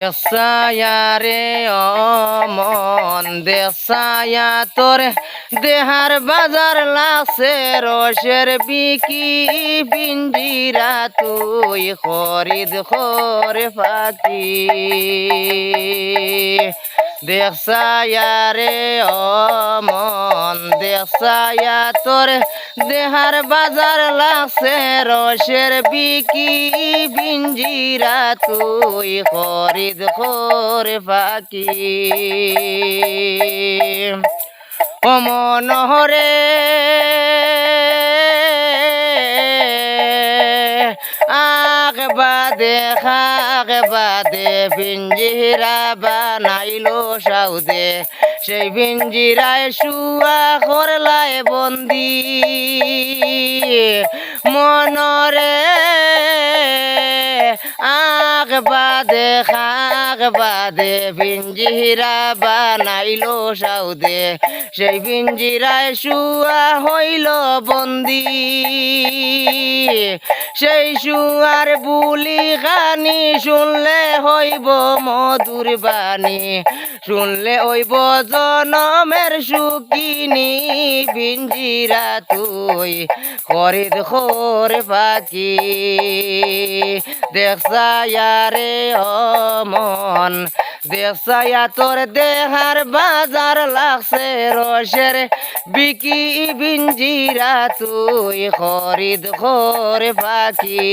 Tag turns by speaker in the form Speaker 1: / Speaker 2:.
Speaker 1: দেশায়া রে অমন দেশায়া তোর দেহার বাজার লাসে রসের বিকি পিঞ্জিরা তুই খরিদ খরে ফাঁকি দেশায়া রে অমন দেশায়া তোর দেহার বাজার লাগছে রসের বিকি পিঞ্জিরা তুই খরিদ খরে ফাঁকি ও মনোহরে আগ বাদে খাগ বাদে পিঞ্জিরা বানাইলো সাউদে সেই পিঞ্জিরায় শুয়া করলায় বন্দি মনরে আগ বাদে খাগ বাদে পিঞ্জিরা বানাইলো সাউদে সেই পিঞ্জিরায় শুয়া হইল বন্দি সেই শুয়ার বুলি গানি শুনলে হইব মধুর বাণী শুনলে হইব জনমের সুকিনি পিঞ্জিরা তুই খরিদ খরে ফাঁকি দেখসায়া রে অমন দেখসায়া তোর দেহার বাজার লাগছে রসের বিকি পিঞ্জিরা তুই খরিদ খরে ফাঁকি